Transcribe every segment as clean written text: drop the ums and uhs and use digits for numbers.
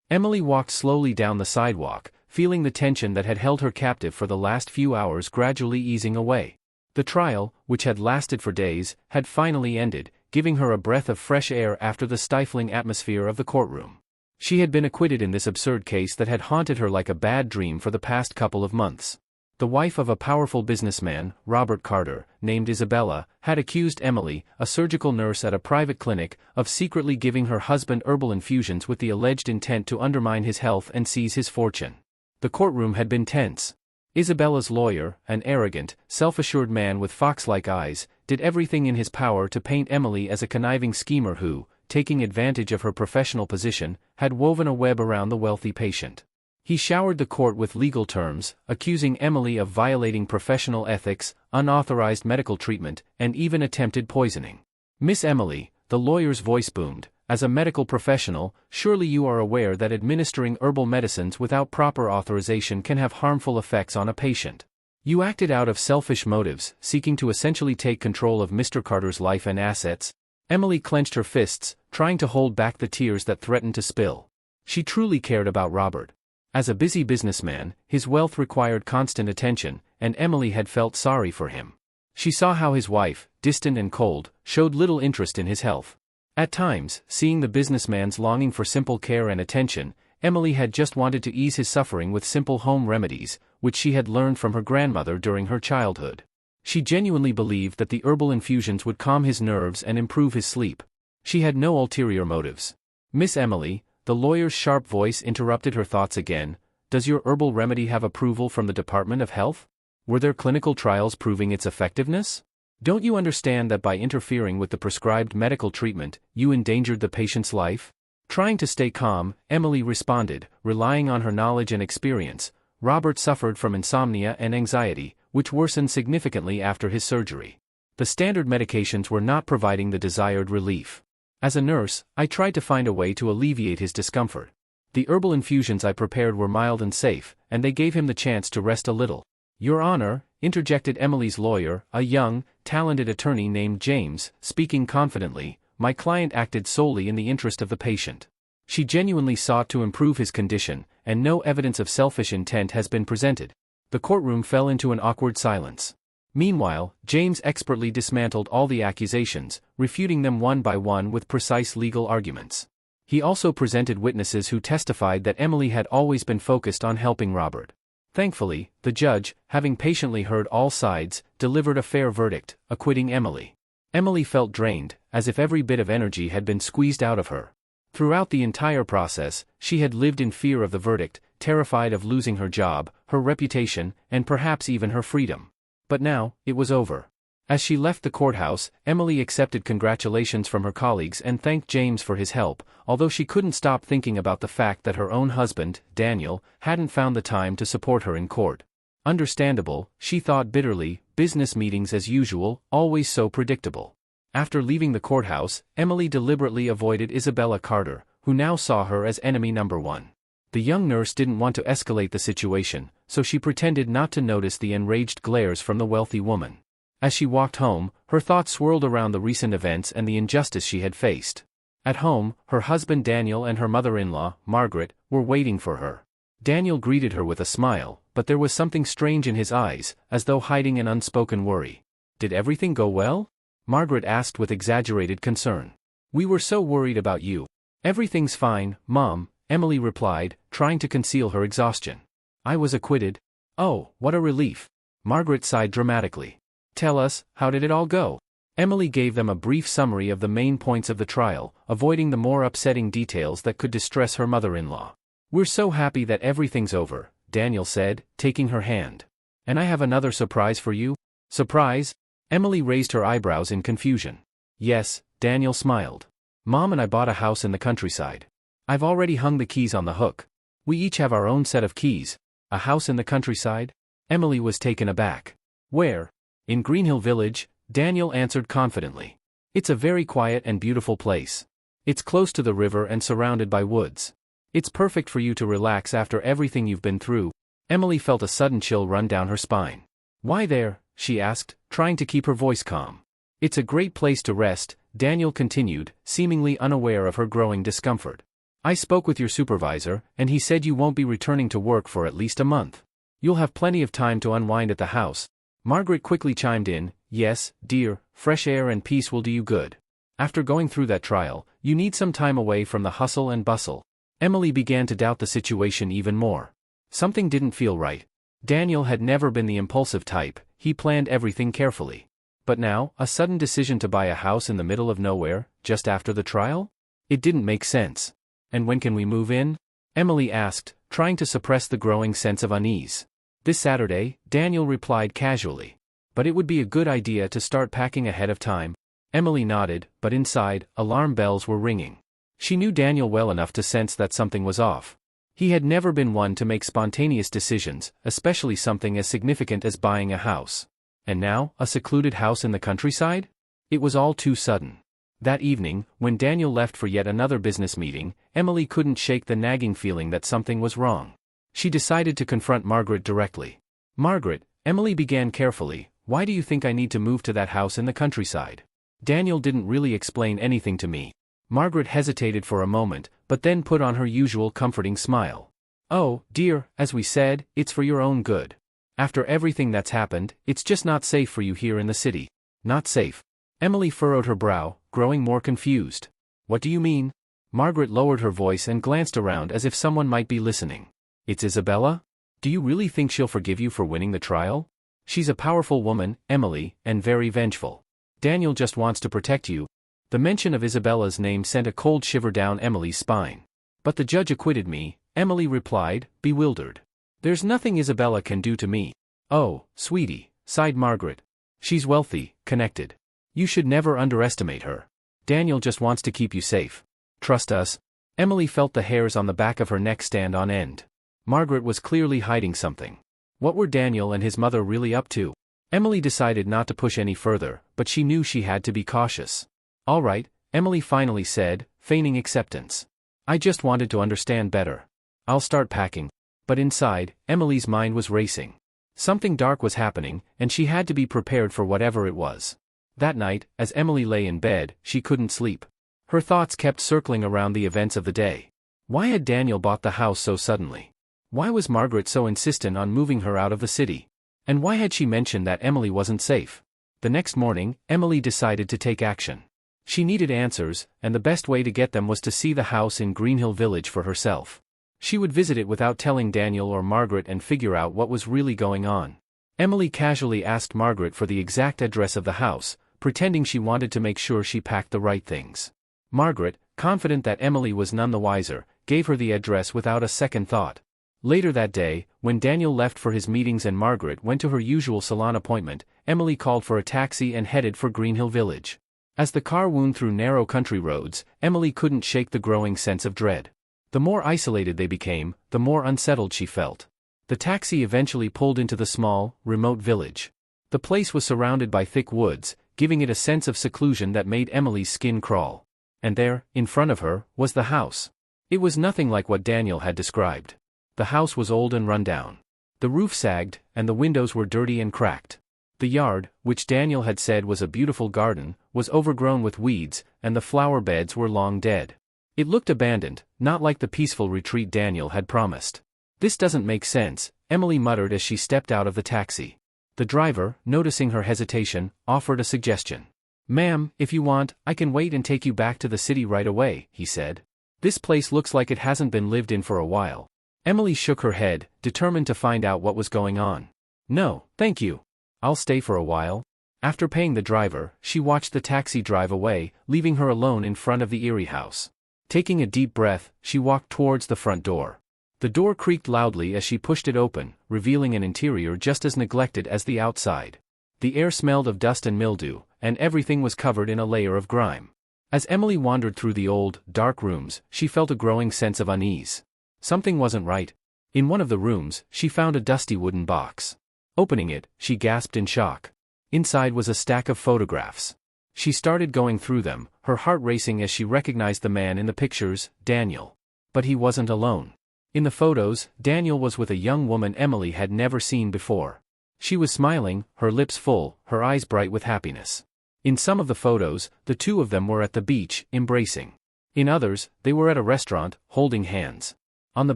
Emily walked slowly down the sidewalk, feeling the tension that had held her captive for the last few hours gradually easing away. The trial, which had lasted for days, had finally ended, giving her a breath of fresh air after the stifling atmosphere of the courtroom. She had been acquitted in this absurd case that had haunted her like a bad dream for the past couple of months. The wife of a powerful businessman, Robert Carter, named Isabella, had accused Emily, a surgical nurse at a private clinic, of secretly giving her husband herbal infusions with the alleged intent to undermine his health and seize his fortune. The courtroom had been tense. Isabella's lawyer, an arrogant, self-assured man with fox-like eyes, did everything in his power to paint Emily as a conniving schemer who, taking advantage of her professional position, had woven a web around the wealthy patient. He showered the court with legal terms, accusing Emily of violating professional ethics, unauthorized medical treatment, and even attempted poisoning. "Miss Emily," the lawyer's voice boomed, "as a medical professional, surely you are aware that administering herbal medicines without proper authorization can have harmful effects on a patient. You acted out of selfish motives, seeking to essentially take control of Mr. Carter's life and assets." Emily clenched her fists, trying to hold back the tears that threatened to spill. She truly cared about Robert. As a busy businessman, his wealth required constant attention, and Emily had felt sorry for him. She saw how his wife, distant and cold, showed little interest in his health. At times, seeing the businessman's longing for simple care and attention, Emily had just wanted to ease his suffering with simple home remedies, which she had learned from her grandmother during her childhood. She genuinely believed that the herbal infusions would calm his nerves and improve his sleep. She had no ulterior motives. "Miss Emily," the lawyer's sharp voice interrupted her thoughts again, "does your herbal remedy have approval from the Department of Health? Were there clinical trials proving its effectiveness? Don't you understand that by interfering with the prescribed medical treatment, you endangered the patient's life?" Trying to stay calm, Emily responded, relying on her knowledge and experience. Robert suffered from insomnia and anxiety, which worsened significantly after his surgery. The standard medications were not providing the desired relief. As a nurse, I tried to find a way to alleviate his discomfort. The herbal infusions I prepared were mild and safe, and they gave him the chance to rest a little. "Your Honor," interjected Emily's lawyer, a young, talented attorney named James, speaking confidently, "my client acted solely in the interest of the patient. She genuinely sought to improve his condition, and no evidence of selfish intent has been presented." The courtroom fell into an awkward silence. Meanwhile, James expertly dismantled all the accusations, refuting them one by one with precise legal arguments. He also presented witnesses who testified that Emily had always been focused on helping Robert. Thankfully, the judge, having patiently heard all sides, delivered a fair verdict, acquitting Emily. Emily felt drained, as if every bit of energy had been squeezed out of her. Throughout the entire process, she had lived in fear of the verdict, terrified of losing her job, her reputation, and perhaps even her freedom. But now, it was over. As she left the courthouse, Emily accepted congratulations from her colleagues and thanked James for his help, although she couldn't stop thinking about the fact that her own husband, Daniel, hadn't found the time to support her in court. Understandable, she thought bitterly, business meetings as usual, always so predictable. After leaving the courthouse, Emily deliberately avoided Isabella Carter, who now saw her as enemy number one. The young nurse didn't want to escalate the situation, so she pretended not to notice the enraged glares from the wealthy woman. As she walked home, her thoughts swirled around the recent events and the injustice she had faced. At home, her husband Daniel and her mother-in-law, Margaret, were waiting for her. Daniel greeted her with a smile, but there was something strange in his eyes, as though hiding an unspoken worry. "Did everything go well?" Margaret asked with exaggerated concern. "We were so worried about you." "Everything's fine, Mom," Emily replied, trying to conceal her exhaustion. "I was acquitted." "Oh, what a relief." Margaret sighed dramatically. "Tell us, how did it all go?" Emily gave them a brief summary of the main points of the trial, avoiding the more upsetting details that could distress her mother-in-law. "We're so happy that everything's over," Daniel said, taking her hand. "And I have another surprise for you." "Surprise?" Emily raised her eyebrows in confusion. "Yes," Daniel smiled. "Mom and I bought a house in the countryside. I've already hung the keys on the hook. We each have our own set of keys." "A house in the countryside?" Emily was taken aback. "Where?" "In Greenhill Village," Daniel answered confidently. "It's a very quiet and beautiful place. It's close to the river and surrounded by woods. It's perfect for you to relax after everything you've been through." Emily felt a sudden chill run down her spine. "Why there?" she asked, trying to keep her voice calm. "It's a great place to rest," Daniel continued, seemingly unaware of her growing discomfort. I spoke with your supervisor, and he said you won't be returning to work for at least a month. You'll have plenty of time to unwind at the house. Margaret quickly chimed in, yes, dear, fresh air and peace will do you good. After going through that trial, you need some time away from the hustle and bustle. Emily began to doubt the situation even more. Something didn't feel right. Daniel had never been the impulsive type, he planned everything carefully. But now, a sudden decision to buy a house in the middle of nowhere, just after the trial? It didn't make sense. And when can we move in? Emily asked, trying to suppress the growing sense of unease. This Saturday, Daniel replied casually. But it would be a good idea to start packing ahead of time. Emily nodded, but inside, alarm bells were ringing. She knew Daniel well enough to sense that something was off. He had never been one to make spontaneous decisions, especially something as significant as buying a house. And now, a secluded house in the countryside? It was all too sudden. That evening, when Daniel left for yet another business meeting, Emily couldn't shake the nagging feeling that something was wrong. She decided to confront Margaret directly. Margaret, Emily began carefully, why do you think I need to move to that house in the countryside? Daniel didn't really explain anything to me. Margaret hesitated for a moment, but then put on her usual comforting smile. Oh, dear, as we said, it's for your own good. After everything that's happened, it's just not safe for you here in the city. Not safe. Emily furrowed her brow, growing more confused. What do you mean? Margaret lowered her voice and glanced around as if someone might be listening. It's Isabella? Do you really think she'll forgive you for winning the trial? She's a powerful woman, Emily, and very vengeful. Daniel just wants to protect you. The mention of Isabella's name sent a cold shiver down Emily's spine. But the judge acquitted me, Emily replied, bewildered. There's nothing Isabella can do to me. Oh, sweetie, sighed Margaret. She's wealthy, connected. You should never underestimate her. Daniel just wants to keep you safe. Trust us. Emily felt the hairs on the back of her neck stand on end. Margaret was clearly hiding something. What were Daniel and his mother really up to? Emily decided not to push any further, but she knew she had to be cautious. All right, Emily finally said, feigning acceptance. I just wanted to understand better. I'll start packing. But inside, Emily's mind was racing. Something dark was happening, and she had to be prepared for whatever it was. That night, as Emily lay in bed, she couldn't sleep. Her thoughts kept circling around the events of the day. Why had Daniel bought the house so suddenly? Why was Margaret so insistent on moving her out of the city? And why had she mentioned that Emily wasn't safe? The next morning, Emily decided to take action. She needed answers, and the best way to get them was to see the house in Greenhill Village for herself. She would visit it without telling Daniel or Margaret and figure out what was really going on. Emily casually asked Margaret for the exact address of the house, pretending she wanted to make sure she packed the right things. Margaret, confident that Emily was none the wiser, gave her the address without a second thought. Later that day, when Daniel left for his meetings and Margaret went to her usual salon appointment, Emily called for a taxi and headed for Greenhill Village. As the car wound through narrow country roads, Emily couldn't shake the growing sense of dread. The more isolated they became, the more unsettled she felt. The taxi eventually pulled into the small, remote village. The place was surrounded by thick woods, giving it a sense of seclusion that made Emily's skin crawl. And there, in front of her, was the house. It was nothing like what Daniel had described. The house was old and run down. The roof sagged, and the windows were dirty and cracked. The yard, which Daniel had said was a beautiful garden, was overgrown with weeds, and the flower beds were long dead. It looked abandoned, not like the peaceful retreat Daniel had promised. This doesn't make sense, Emily muttered as she stepped out of the taxi. The driver, noticing her hesitation, offered a suggestion. Ma'am, if you want, I can wait and take you back to the city right away, he said. This place looks like it hasn't been lived in for a while. Emily shook her head, determined to find out what was going on. No, thank you. I'll stay for a while. After paying the driver, she watched the taxi drive away, leaving her alone in front of the eerie house. Taking a deep breath, she walked towards the front door. The door creaked loudly as she pushed it open, revealing an interior just as neglected as the outside. The air smelled of dust and mildew, and everything was covered in a layer of grime. As Emily wandered through the old, dark rooms, she felt a growing sense of unease. Something wasn't right. In one of the rooms, she found a dusty wooden box. Opening it, she gasped in shock. Inside was a stack of photographs. She started going through them, her heart racing as she recognized the man in the pictures, Daniel. But he wasn't alone. In the photos, Daniel was with a young woman Emily had never seen before. She was smiling, her lips full, her eyes bright with happiness. In some of the photos, the two of them were at the beach, embracing. In others, they were at a restaurant, holding hands. On the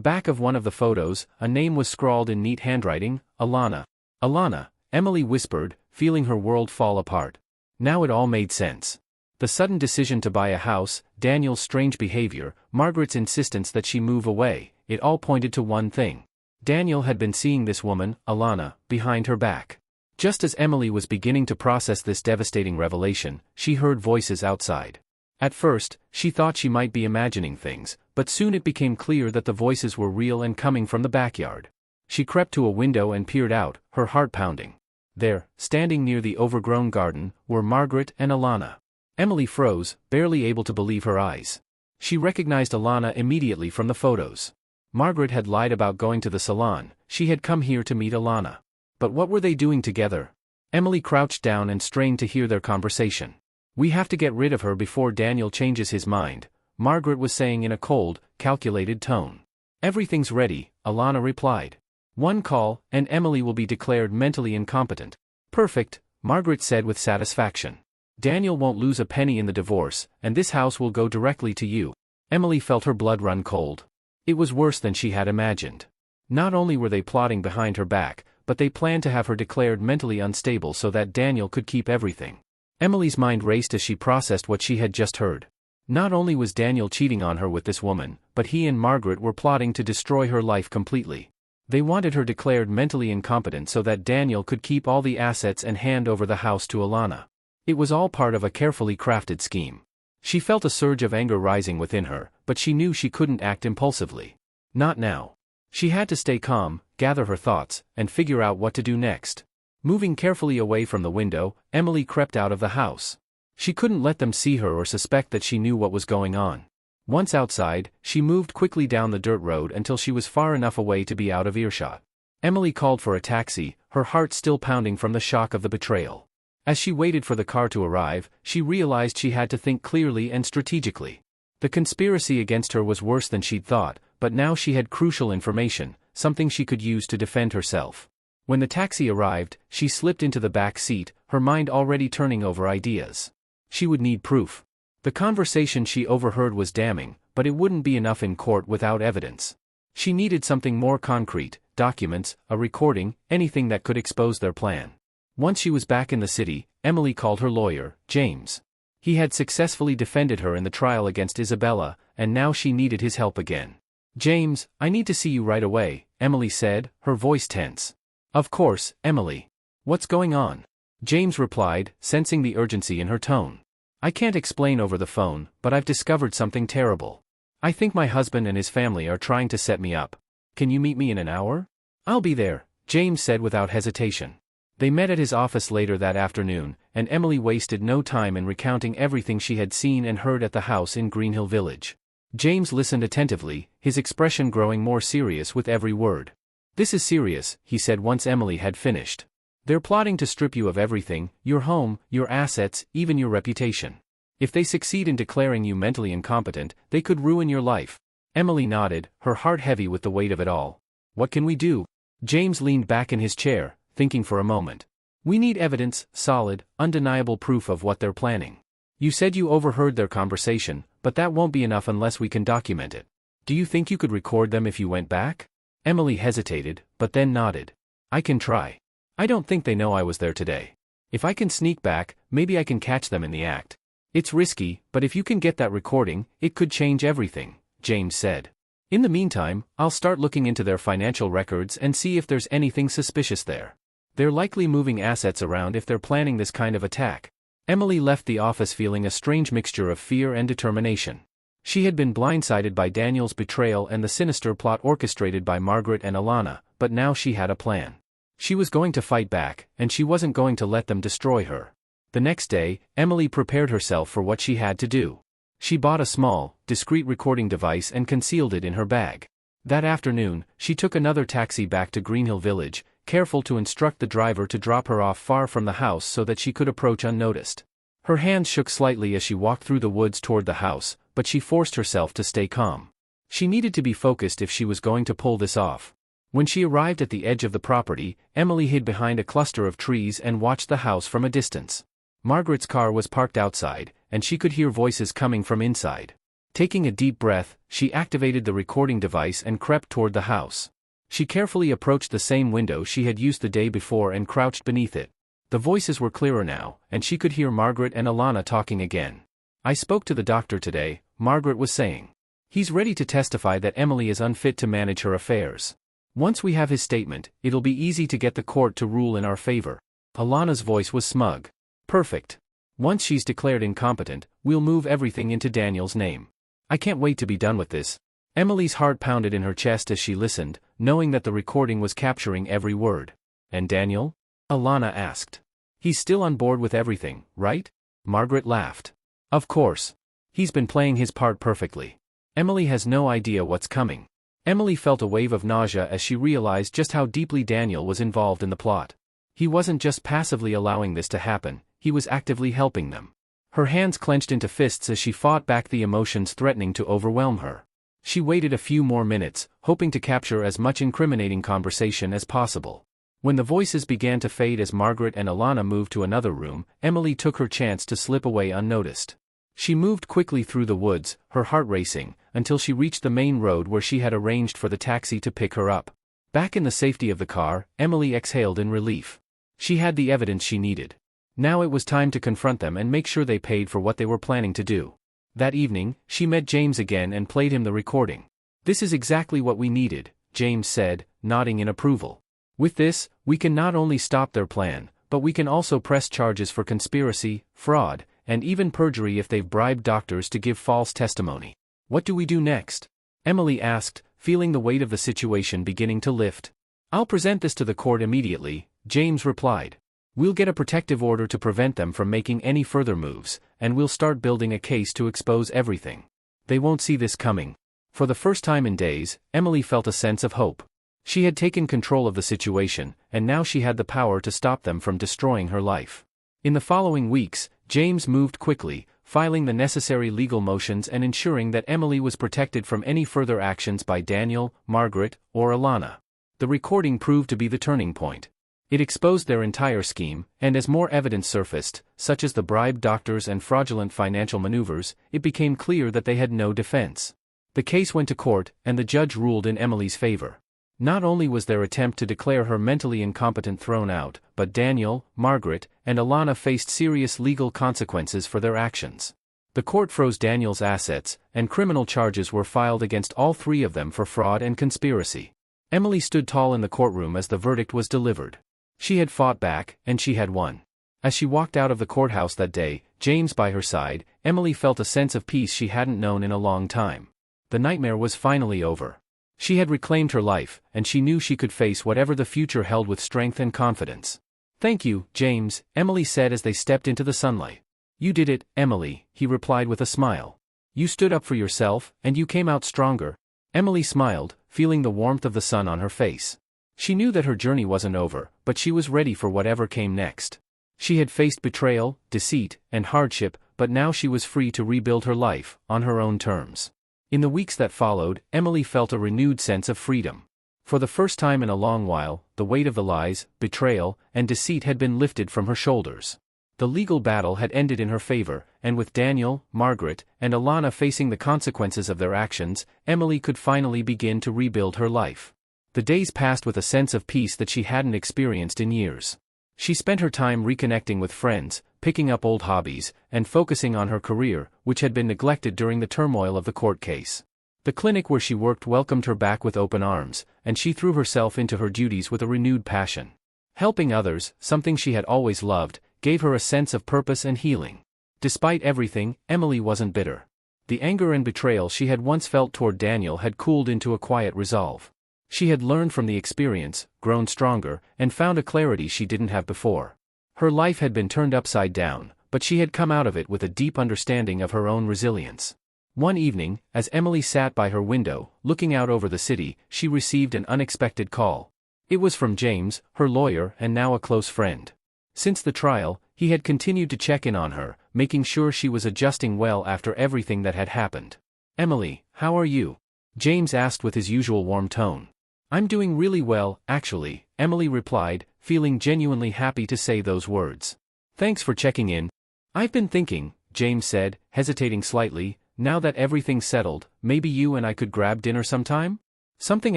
back of one of the photos, a name was scrawled in neat handwriting, Alana. Alana, Emily whispered, feeling her world fall apart. Now it all made sense. The sudden decision to buy a house, Daniel's strange behavior, Margaret's insistence that she move away, it all pointed to one thing. Daniel had been seeing this woman, Alana, behind her back. Just as Emily was beginning to process this devastating revelation, she heard voices outside. At first, she thought she might be imagining things, but soon it became clear that the voices were real and coming from the backyard. She crept to a window and peered out, her heart pounding. There, standing near the overgrown garden, were Margaret and Alana. Emily froze, barely able to believe her eyes. She recognized Alana immediately from the photos. Margaret had lied about going to the salon, she had come here to meet Alana. But what were they doing together? Emily crouched down and strained to hear their conversation. We have to get rid of her before Daniel changes his mind, Margaret was saying in a cold, calculated tone. Everything's ready, Alana replied. One call, and Emily will be declared mentally incompetent. Perfect, Margaret said with satisfaction. Daniel won't lose a penny in the divorce, and this house will go directly to you. Emily felt her blood run cold. It was worse than she had imagined. Not only were they plotting behind her back, but they planned to have her declared mentally unstable so that Daniel could keep everything. Emily's mind raced as she processed what she had just heard. Not only was Daniel cheating on her with this woman, but he and Margaret were plotting to destroy her life completely. They wanted her declared mentally incompetent so that Daniel could keep all the assets and hand over the house to Alana. It was all part of a carefully crafted scheme. She felt a surge of anger rising within her, but she knew she couldn't act impulsively. Not now. She had to stay calm, gather her thoughts, and figure out what to do next. Moving carefully away from the window, Emily crept out of the house. She couldn't let them see her or suspect that she knew what was going on. Once outside, she moved quickly down the dirt road until she was far enough away to be out of earshot. Emily called for a taxi, her heart still pounding from the shock of the betrayal. As she waited for the car to arrive, she realized she had to think clearly and strategically. The conspiracy against her was worse than she'd thought, but now she had crucial information, something she could use to defend herself. When the taxi arrived, she slipped into the back seat, her mind already turning over ideas. She would need proof. The conversation she overheard was damning, but it wouldn't be enough in court without evidence. She needed something more concrete, documents, a recording, anything that could expose their plan. Once she was back in the city, Emily called her lawyer, James. He had successfully defended her in the trial against Isabella, and now she needed his help again. James, I need to see you right away, Emily said, her voice tense. Of course, Emily. What's going on? James replied, sensing the urgency in her tone. I can't explain over the phone, but I've discovered something terrible. I think my husband and his family are trying to set me up. Can you meet me in an hour? I'll be there, James said without hesitation. They met at his office later that afternoon, and Emily wasted no time in recounting everything she had seen and heard at the house in Greenhill Village. James listened attentively, his expression growing more serious with every word. This is serious, he said once Emily had finished. They're plotting to strip you of everything, your home, your assets, even your reputation. If they succeed in declaring you mentally incompetent, they could ruin your life. Emily nodded, her heart heavy with the weight of it all. What can we do? James leaned back in his chair, thinking for a moment. We need evidence, solid, undeniable proof of what they're planning. You said you overheard their conversation, but that won't be enough unless we can document it. Do you think you could record them if you went back? Emily hesitated, but then nodded. I can try. I don't think they know I was there today. If I can sneak back, maybe I can catch them in the act. It's risky, but if you can get that recording, it could change everything, James said. In the meantime, I'll start looking into their financial records and see if there's anything suspicious there. They're likely moving assets around if they're planning this kind of attack. Emily left the office feeling a strange mixture of fear and determination. She had been blindsided by Daniel's betrayal and the sinister plot orchestrated by Margaret and Alana, but now she had a plan. She was going to fight back, and she wasn't going to let them destroy her. The next day, Emily prepared herself for what she had to do. She bought a small, discreet recording device and concealed it in her bag. That afternoon, she took another taxi back to Greenhill Village, careful to instruct the driver to drop her off far from the house so that she could approach unnoticed. Her hands shook slightly as she walked through the woods toward the house, but she forced herself to stay calm. She needed to be focused if she was going to pull this off. When she arrived at the edge of the property, Emily hid behind a cluster of trees and watched the house from a distance. Margaret's car was parked outside, and she could hear voices coming from inside. Taking a deep breath, she activated the recording device and crept toward the house. She carefully approached the same window she had used the day before and crouched beneath it. The voices were clearer now, and she could hear Margaret and Alana talking again. "I spoke to the doctor today," Margaret was saying. "He's ready to testify that Emily is unfit to manage her affairs. Once we have his statement, it'll be easy to get the court to rule in our favor." Alana's voice was smug. "Perfect. Once she's declared incompetent, we'll move everything into Daniel's name. I can't wait to be done with this." Emily's heart pounded in her chest as she listened, knowing that the recording was capturing every word. "And Daniel?" Alana asked. "He's still on board with everything, right?" Margaret laughed. "Of course. He's been playing his part perfectly. Emily has no idea what's coming." Emily felt a wave of nausea as she realized just how deeply Daniel was involved in the plot. He wasn't just passively allowing this to happen, he was actively helping them. Her hands clenched into fists as she fought back the emotions threatening to overwhelm her. She waited a few more minutes, hoping to capture as much incriminating conversation as possible. When the voices began to fade as Margaret and Alana moved to another room, Emily took her chance to slip away unnoticed. She moved quickly through the woods, her heart racing, until she reached the main road where she had arranged for the taxi to pick her up. Back in the safety of the car, Emily exhaled in relief. She had the evidence she needed. Now it was time to confront them and make sure they paid for what they were planning to do. That evening, she met James again and played him the recording. "This is exactly what we needed," James said, nodding in approval. "With this, we can not only stop their plan, but we can also press charges for conspiracy, fraud, and even perjury if they've bribed doctors to give false testimony. What do we do next?" Emily asked, feeling the weight of the situation beginning to lift. "I'll present this to the court immediately," James replied. "We'll get a protective order to prevent them from making any further moves, and we'll start building a case to expose everything. They won't see this coming." For the first time in days, Emily felt a sense of hope. She had taken control of the situation, and now she had the power to stop them from destroying her life. In the following weeks, James moved quickly, filing the necessary legal motions and ensuring that Emily was protected from any further actions by Daniel, Margaret, or Alana. The recording proved to be the turning point. It exposed their entire scheme, and as more evidence surfaced, such as the bribed doctors and fraudulent financial maneuvers, it became clear that they had no defense. The case went to court, and the judge ruled in Emily's favor. Not only was their attempt to declare her mentally incompetent thrown out, but Daniel, Margaret, and Alana faced serious legal consequences for their actions. The court froze Daniel's assets, and criminal charges were filed against all three of them for fraud and conspiracy. Emily stood tall in the courtroom as the verdict was delivered. She had fought back, and she had won. As she walked out of the courthouse that day, James by her side, Emily felt a sense of peace she hadn't known in a long time. The nightmare was finally over. She had reclaimed her life, and she knew she could face whatever the future held with strength and confidence. "Thank you, James," Emily said as they stepped into the sunlight. "You did it, Emily," he replied with a smile. "You stood up for yourself, and you came out stronger." Emily smiled, feeling the warmth of the sun on her face. She knew that her journey wasn't over, but she was ready for whatever came next. She had faced betrayal, deceit, and hardship, but now she was free to rebuild her life, on her own terms. In the weeks that followed, Emily felt a renewed sense of freedom. For the first time in a long while, the weight of the lies, betrayal, and deceit had been lifted from her shoulders. The legal battle had ended in her favor, and with Daniel, Margaret, and Alana facing the consequences of their actions, Emily could finally begin to rebuild her life. The days passed with a sense of peace that she hadn't experienced in years. She spent her time reconnecting with friends, picking up old hobbies, and focusing on her career, which had been neglected during the turmoil of the court case. The clinic where she worked welcomed her back with open arms, and she threw herself into her duties with a renewed passion. Helping others, something she had always loved, gave her a sense of purpose and healing. Despite everything, Emily wasn't bitter. The anger and betrayal she had once felt toward Daniel had cooled into a quiet resolve. She had learned from the experience, grown stronger, and found a clarity she didn't have before. Her life had been turned upside down, but she had come out of it with a deep understanding of her own resilience. One evening, as Emily sat by her window, looking out over the city, she received an unexpected call. It was from James, her lawyer and now a close friend. Since the trial, he had continued to check in on her, making sure she was adjusting well after everything that had happened. "Emily, how are you?" James asked with his usual warm tone. "I'm doing really well, actually," Emily replied, feeling genuinely happy to say those words. "Thanks for checking in." "I've been thinking," James said, hesitating slightly, Now that everything's settled, maybe you and I could grab dinner sometime? Something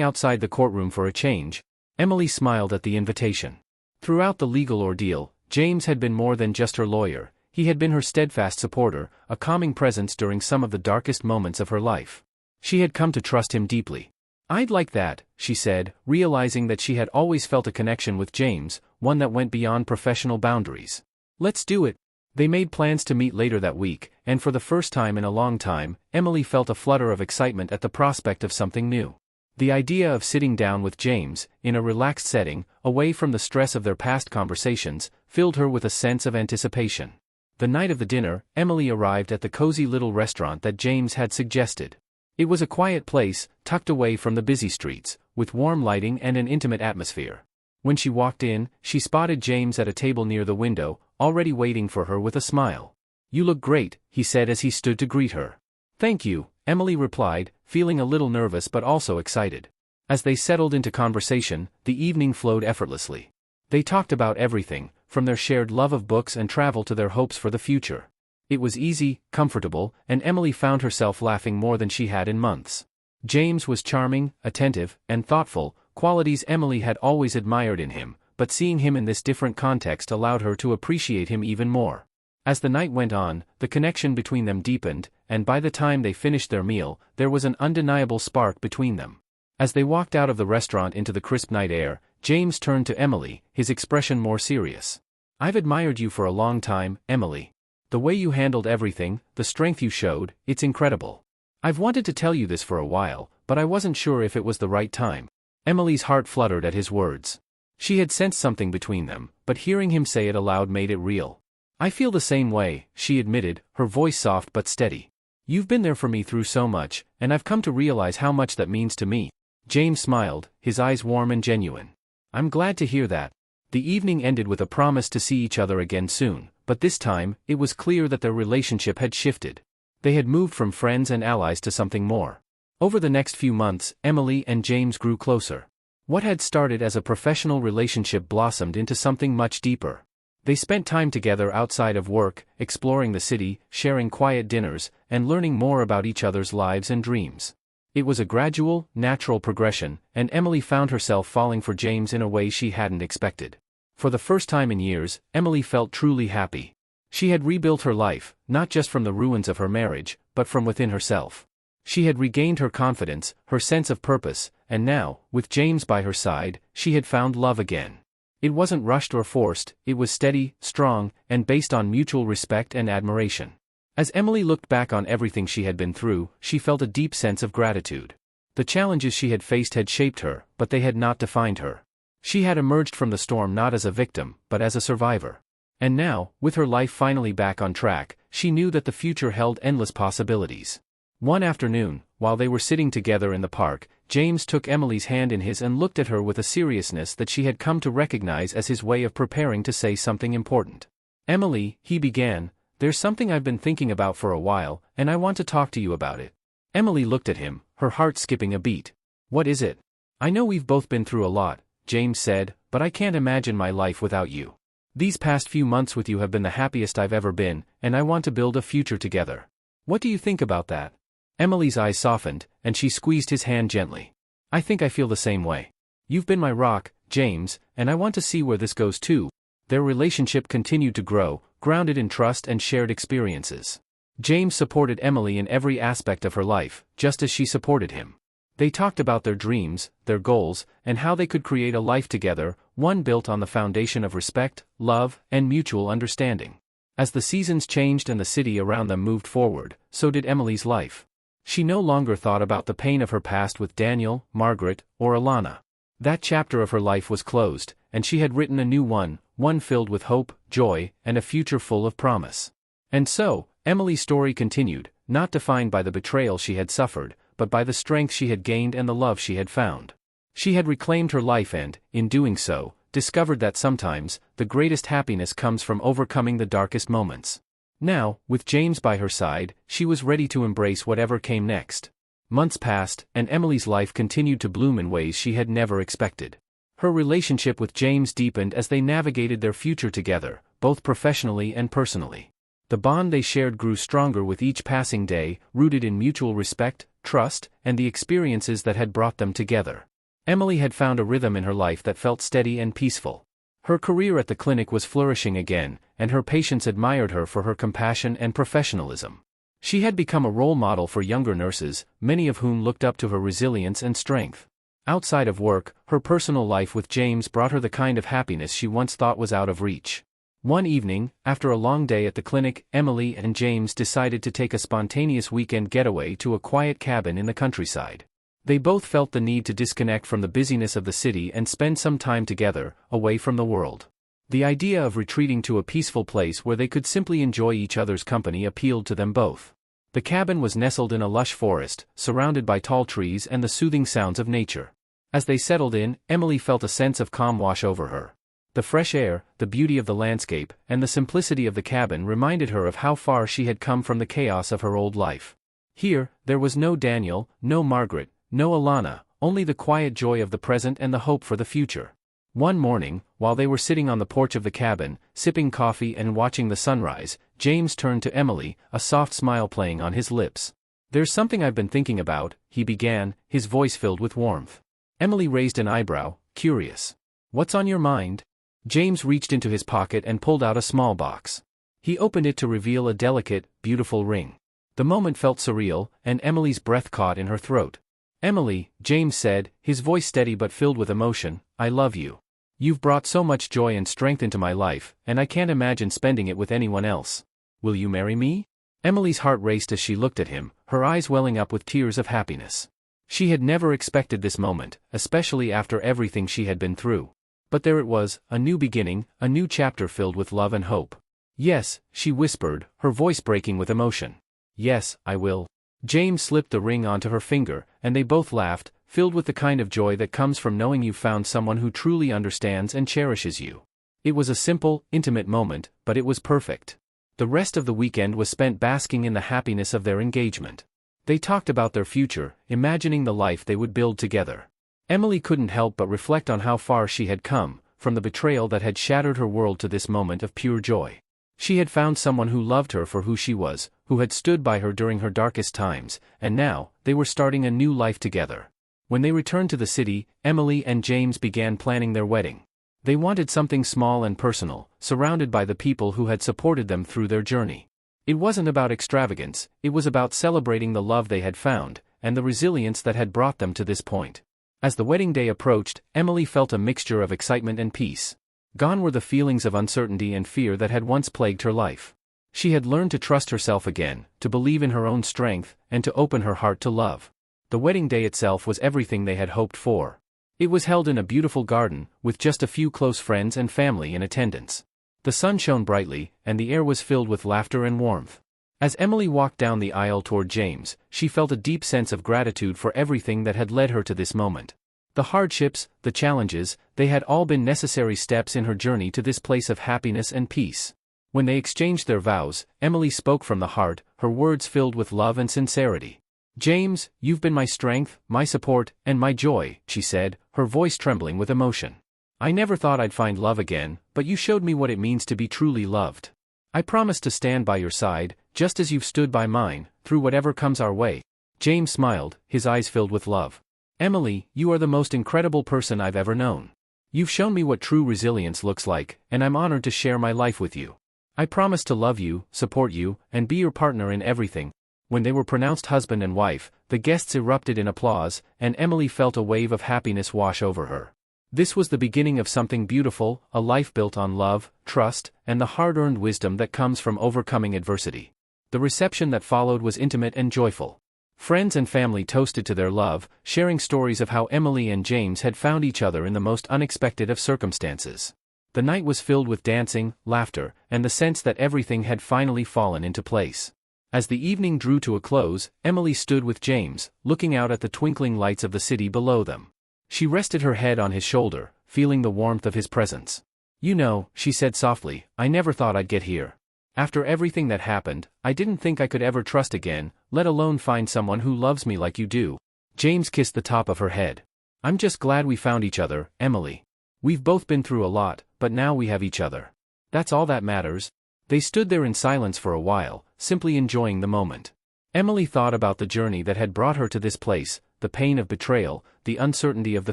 outside the courtroom for a change. Emily smiled at the invitation. Throughout the legal ordeal, James had been more than just her lawyer. He had been her steadfast supporter, a calming presence during some of the darkest moments of her life. She had come to trust him deeply. "I'd like that," she said, realizing that she had always felt a connection with James, one that went beyond professional boundaries. "Let's do it." They made plans to meet later that week, and for the first time in a long time, Emily felt a flutter of excitement at the prospect of something new. The idea of sitting down with James, in a relaxed setting, away from the stress of their past conversations, filled her with a sense of anticipation. The night of the dinner, Emily arrived at the cozy little restaurant that James had suggested. It was a quiet place, tucked away from the busy streets, with warm lighting and an intimate atmosphere. When she walked in, she spotted James at a table near the window, already waiting for her with a smile. "You look great," he said as he stood to greet her. "Thank you," Emily replied, feeling a little nervous but also excited. As they settled into conversation, the evening flowed effortlessly. They talked about everything, from their shared love of books and travel to their hopes for the future. It was easy, comfortable, and Emily found herself laughing more than she had in months. James was charming, attentive, and thoughtful, qualities Emily had always admired in him, but seeing him in this different context allowed her to appreciate him even more. As the night went on, the connection between them deepened, and by the time they finished their meal, there was an undeniable spark between them. As they walked out of the restaurant into the crisp night air, James turned to Emily, his expression more serious. "I've admired you for a long time, Emily. The way you handled everything, the strength you showed, it's incredible. I've wanted to tell you this for a while, but I wasn't sure if it was the right time." Emily's heart fluttered at his words. She had sensed something between them, but hearing him say it aloud made it real. "I feel the same way," she admitted, her voice soft but steady. "You've been there for me through so much, and I've come to realize how much that means to me." James smiled, his eyes warm and genuine. "I'm glad to hear that." The evening ended with a promise to see each other again soon, but this time, it was clear that their relationship had shifted. They had moved from friends and allies to something more. Over the next few months, Emily and James grew closer. What had started as a professional relationship blossomed into something much deeper. They spent time together outside of work, exploring the city, sharing quiet dinners, and learning more about each other's lives and dreams. It was a gradual, natural progression, and Emily found herself falling for James in a way she hadn't expected. For the first time in years, Emily felt truly happy. She had rebuilt her life, not just from the ruins of her marriage, but from within herself. She had regained her confidence, her sense of purpose, and now, with James by her side, she had found love again. It wasn't rushed or forced, it was steady, strong, and based on mutual respect and admiration. As Emily looked back on everything she had been through, she felt a deep sense of gratitude. The challenges she had faced had shaped her, but they had not defined her. She had emerged from the storm not as a victim, but as a survivor. And now, with her life finally back on track, she knew that the future held endless possibilities. One afternoon, while they were sitting together in the park, James took Emily's hand in his and looked at her with a seriousness that she had come to recognize as his way of preparing to say something important. "Emily," he began, "there's something I've been thinking about for a while, and I want to talk to you about it." Emily looked at him, her heart skipping a beat. "What is it?" "I know we've both been through a lot," James said, "but I can't imagine my life without you. These past few months with you have been the happiest I've ever been, and I want to build a future together. What do you think about that?" Emily's eyes softened, and she squeezed his hand gently. "I think I feel the same way. You've been my rock, James, and I want to see where this goes too." Their relationship continued to grow, grounded in trust and shared experiences. James supported Emily in every aspect of her life, just as she supported him. They talked about their dreams, their goals, and how they could create a life together, one built on the foundation of respect, love, and mutual understanding. As the seasons changed and the city around them moved forward, so did Emily's life. She no longer thought about the pain of her past with Daniel, Margaret, or Alana. That chapter of her life was closed, and she had written a new one filled with hope, joy, and a future full of promise. And so, Emily's story continued, not defined by the betrayal she had suffered, but by the strength she had gained and the love she had found. She had reclaimed her life and, in doing so, discovered that sometimes, the greatest happiness comes from overcoming the darkest moments. Now, with James by her side, she was ready to embrace whatever came next. Months passed, and Emily's life continued to bloom in ways she had never expected. Her relationship with James deepened as they navigated their future together, both professionally and personally. The bond they shared grew stronger with each passing day, rooted in mutual respect, trust, and the experiences that had brought them together. Emily had found a rhythm in her life that felt steady and peaceful. Her career at the clinic was flourishing again, and her patients admired her for her compassion and professionalism. She had become a role model for younger nurses, many of whom looked up to her resilience and strength. Outside of work, her personal life with James brought her the kind of happiness she once thought was out of reach. One evening, after a long day at the clinic, Emily and James decided to take a spontaneous weekend getaway to a quiet cabin in the countryside. They both felt the need to disconnect from the busyness of the city and spend some time together, away from the world. The idea of retreating to a peaceful place where they could simply enjoy each other's company appealed to them both. The cabin was nestled in a lush forest, surrounded by tall trees and the soothing sounds of nature. As they settled in, Emily felt a sense of calm wash over her. The fresh air, the beauty of the landscape, and the simplicity of the cabin reminded her of how far she had come from the chaos of her old life. Here, there was no Daniel, no Margaret, no Alana, only the quiet joy of the present and the hope for the future. One morning, while they were sitting on the porch of the cabin, sipping coffee and watching the sunrise, James turned to Emily, a soft smile playing on his lips. "There's something I've been thinking about," he began, his voice filled with warmth. Emily raised an eyebrow, curious. "What's on your mind?" James reached into his pocket and pulled out a small box. He opened it to reveal a delicate, beautiful ring. The moment felt surreal, and Emily's breath caught in her throat. "Emily," James said, his voice steady but filled with emotion, "I love you. You've brought so much joy and strength into my life, and I can't imagine spending it with anyone else. Will you marry me?" Emily's heart raced as she looked at him, her eyes welling up with tears of happiness. She had never expected this moment, especially after everything she had been through. But there it was, a new beginning, a new chapter filled with love and hope. "Yes," she whispered, her voice breaking with emotion. "Yes, I will." James slipped the ring onto her finger, and they both laughed, filled with the kind of joy that comes from knowing you've found someone who truly understands and cherishes you. It was a simple, intimate moment, but it was perfect. The rest of the weekend was spent basking in the happiness of their engagement. They talked about their future, imagining the life they would build together. Emily couldn't help but reflect on how far she had come, from the betrayal that had shattered her world to this moment of pure joy. She had found someone who loved her for who she was, who had stood by her during her darkest times, and now, they were starting a new life together. When they returned to the city, Emily and James began planning their wedding. They wanted something small and personal, surrounded by the people who had supported them through their journey. It wasn't about extravagance, it was about celebrating the love they had found, and the resilience that had brought them to this point. As the wedding day approached, Emily felt a mixture of excitement and peace. Gone were the feelings of uncertainty and fear that had once plagued her life. She had learned to trust herself again, to believe in her own strength, and to open her heart to love. The wedding day itself was everything they had hoped for. It was held in a beautiful garden, with just a few close friends and family in attendance. The sun shone brightly, and the air was filled with laughter and warmth. As Emily walked down the aisle toward James, she felt a deep sense of gratitude for everything that had led her to this moment. The hardships, the challenges, they had all been necessary steps in her journey to this place of happiness and peace. When they exchanged their vows, Emily spoke from the heart, her words filled with love and sincerity. "James, you've been my strength, my support, and my joy," she said, her voice trembling with emotion. "I never thought I'd find love again, but you showed me what it means to be truly loved. I promise to stand by your side, just as you've stood by mine, through whatever comes our way." James smiled, his eyes filled with love. "Emily, you are the most incredible person I've ever known. You've shown me what true resilience looks like, and I'm honored to share my life with you. I promise to love you, support you, and be your partner in everything." When they were pronounced husband and wife, the guests erupted in applause, and Emily felt a wave of happiness wash over her. This was the beginning of something beautiful, a life built on love, trust, and the hard-earned wisdom that comes from overcoming adversity. The reception that followed was intimate and joyful. Friends and family toasted to their love, sharing stories of how Emily and James had found each other in the most unexpected of circumstances. The night was filled with dancing, laughter, and the sense that everything had finally fallen into place. As the evening drew to a close, Emily stood with James, looking out at the twinkling lights of the city below them. She rested her head on his shoulder, feeling the warmth of his presence. "You know," she said softly, "I never thought I'd get here. After everything that happened, I didn't think I could ever trust again, let alone find someone who loves me like you do." James kissed the top of her head. "I'm just glad we found each other, Emily. We've both been through a lot, but now we have each other. That's all that matters." They stood there in silence for a while, simply enjoying the moment. Emily thought about the journey that had brought her to this place, the pain of betrayal, the uncertainty of the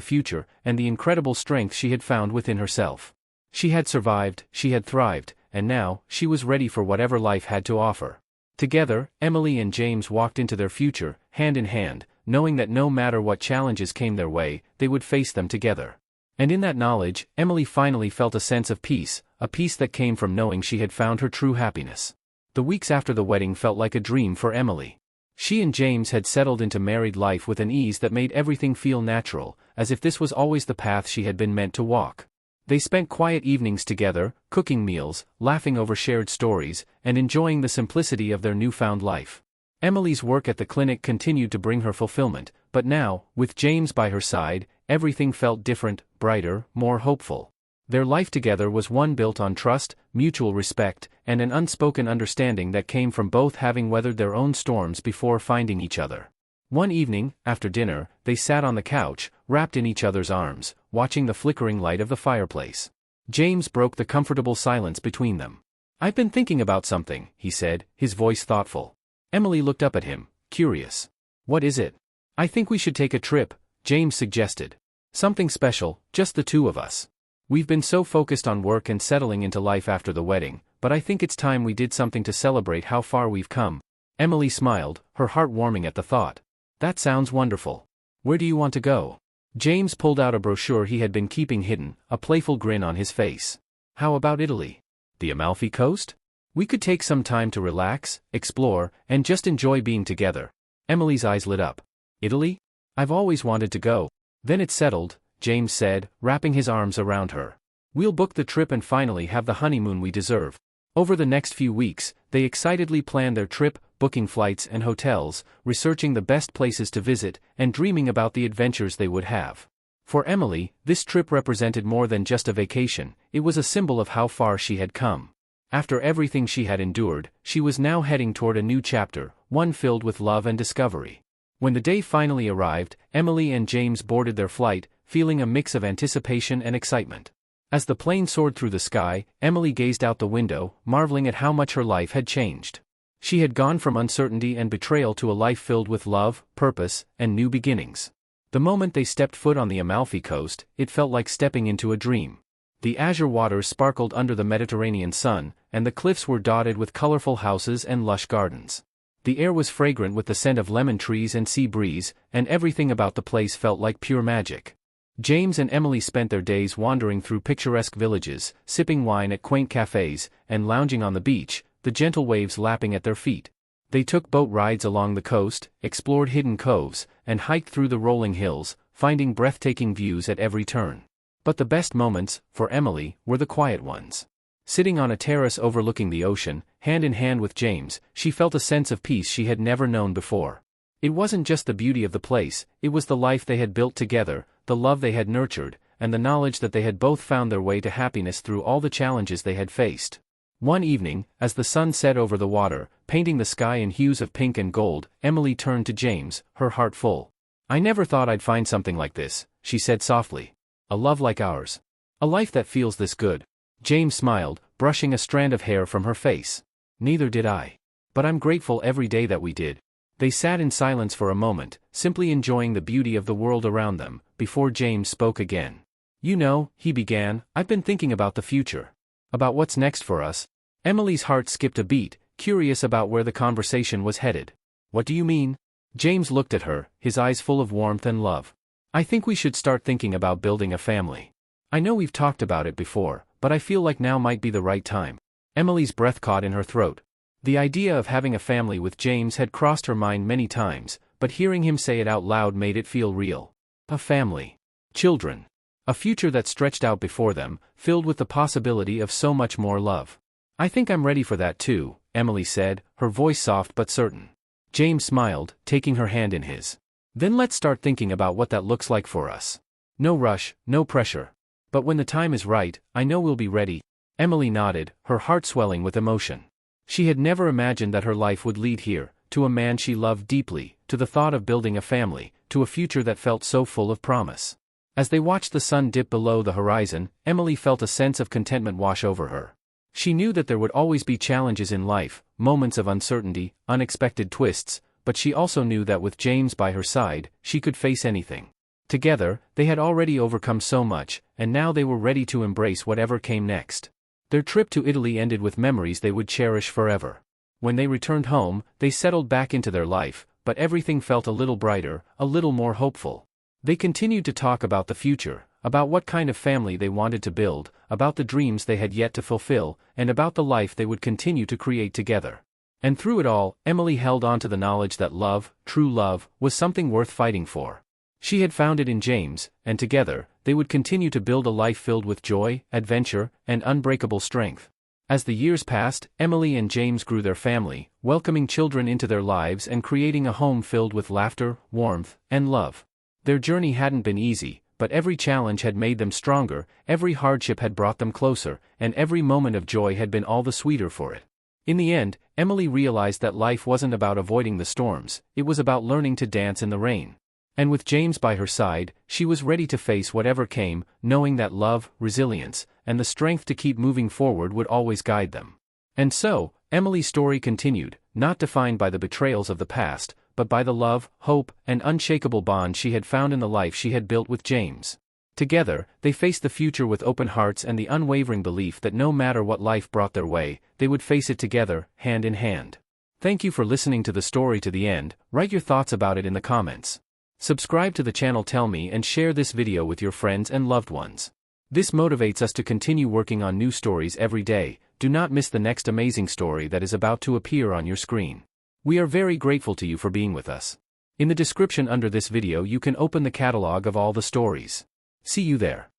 future, and the incredible strength she had found within herself. She had survived, she had thrived, and now, she was ready for whatever life had to offer. Together, Emily and James walked into their future, hand in hand, knowing that no matter what challenges came their way, they would face them together. And in that knowledge, Emily finally felt a sense of peace, a peace that came from knowing she had found her true happiness. The weeks after the wedding felt like a dream for Emily. She and James had settled into married life with an ease that made everything feel natural, as if this was always the path she had been meant to walk. They spent quiet evenings together, cooking meals, laughing over shared stories, and enjoying the simplicity of their newfound life. Emily's work at the clinic continued to bring her fulfillment, but now, with James by her side, everything felt different, brighter, more hopeful. Their life together was one built on trust, mutual respect, and an unspoken understanding that came from both having weathered their own storms before finding each other. One evening, after dinner, they sat on the couch, wrapped in each other's arms, watching the flickering light of the fireplace. James broke the comfortable silence between them. "I've been thinking about something," he said, his voice thoughtful. Emily looked up at him, curious. "What is it?" "I think we should take a trip," James suggested. "Something special, just the two of us. We've been so focused on work and settling into life after the wedding, but I think it's time we did something to celebrate how far we've come." Emily smiled, her heart warming at the thought. "That sounds wonderful. Where do you want to go?" James pulled out a brochure he had been keeping hidden, a playful grin on his face. "How about Italy? The Amalfi Coast? We could take some time to relax, explore, and just enjoy being together." Emily's eyes lit up. "Italy? I've always wanted to go." "Then it's settled," James said, wrapping his arms around her. "We'll book the trip and finally have the honeymoon we deserve." Over the next few weeks, they excitedly planned their trip, booking flights and hotels, researching the best places to visit, and dreaming about the adventures they would have. For Emily, this trip represented more than just a vacation, it was a symbol of how far she had come. After everything she had endured, she was now heading toward a new chapter, one filled with love and discovery. When the day finally arrived, Emily and James boarded their flight, feeling a mix of anticipation and excitement. As the plane soared through the sky, Emily gazed out the window, marveling at how much her life had changed. She had gone from uncertainty and betrayal to a life filled with love, purpose, and new beginnings. The moment they stepped foot on the Amalfi Coast, it felt like stepping into a dream. The azure waters sparkled under the Mediterranean sun, and the cliffs were dotted with colorful houses and lush gardens. The air was fragrant with the scent of lemon trees and sea breeze, and everything about the place felt like pure magic. James and Emily spent their days wandering through picturesque villages, sipping wine at quaint cafes, and lounging on the beach, the gentle waves lapping at their feet. They took boat rides along the coast, explored hidden coves, and hiked through the rolling hills, finding breathtaking views at every turn. But the best moments, for Emily, were the quiet ones. Sitting on a terrace overlooking the ocean, hand in hand with James, she felt a sense of peace she had never known before. It wasn't just the beauty of the place, it was the life they had built together, the love they had nurtured, and the knowledge that they had both found their way to happiness through all the challenges they had faced. One evening, as the sun set over the water, painting the sky in hues of pink and gold, Emily turned to James, her heart full. "I never thought I'd find something like this," she said softly. "A love like ours. A life that feels this good." James smiled, brushing a strand of hair from her face. "Neither did I. But I'm grateful every day that we did." They sat in silence for a moment, simply enjoying the beauty of the world around them, before James spoke again. "You know," he began, "I've been thinking about the future. About what's next for us." Emily's heart skipped a beat, curious about where the conversation was headed. "What do you mean?" James looked at her, his eyes full of warmth and love. "I think we should start thinking about building a family. I know we've talked about it before, but I feel like now might be the right time." Emily's breath caught in her throat. The idea of having a family with James had crossed her mind many times, but hearing him say it out loud made it feel real. A family. Children. A future that stretched out before them, filled with the possibility of so much more love. "I think I'm ready for that too," Emily said, her voice soft but certain. James smiled, taking her hand in his. "Then let's start thinking about what that looks like for us. No rush, no pressure. But when the time is right, I know we'll be ready." Emily nodded, her heart swelling with emotion. She had never imagined that her life would lead here, to a man she loved deeply, to the thought of building a family, to a future that felt so full of promise. As they watched the sun dip below the horizon, Emily felt a sense of contentment wash over her. She knew that there would always be challenges in life, moments of uncertainty, unexpected twists, but she also knew that with James by her side, she could face anything. Together, they had already overcome so much, and now they were ready to embrace whatever came next. Their trip to Italy ended with memories they would cherish forever. When they returned home, they settled back into their life, but everything felt a little brighter, a little more hopeful. They continued to talk about the future, about what kind of family they wanted to build, about the dreams they had yet to fulfill, and about the life they would continue to create together. And through it all, Emily held on to the knowledge that love, true love, was something worth fighting for. She had found it in James, and together, they would continue to build a life filled with joy, adventure, and unbreakable strength. As the years passed, Emily and James grew their family, welcoming children into their lives and creating a home filled with laughter, warmth, and love. Their journey hadn't been easy, but every challenge had made them stronger, every hardship had brought them closer, and every moment of joy had been all the sweeter for it. In the end, Emily realized that life wasn't about avoiding the storms, it was about learning to dance in the rain. And with James by her side, she was ready to face whatever came, knowing that love, resilience, and the strength to keep moving forward would always guide them. And so, Emily's story continued, not defined by the betrayals of the past, but by the love, hope, and unshakable bond she had found in the life she had built with James. Together, they faced the future with open hearts and the unwavering belief that no matter what life brought their way, they would face it together, hand in hand. Thank you for listening to the story to the end. Write your thoughts about it in the comments. Subscribe to the channel Tell Me and share this video with your friends and loved ones. This motivates us to continue working on new stories every day. Do not miss the next amazing story that is about to appear on your screen. We are very grateful to you for being with us. In the description under this video you can open the catalog of all the stories. See you there.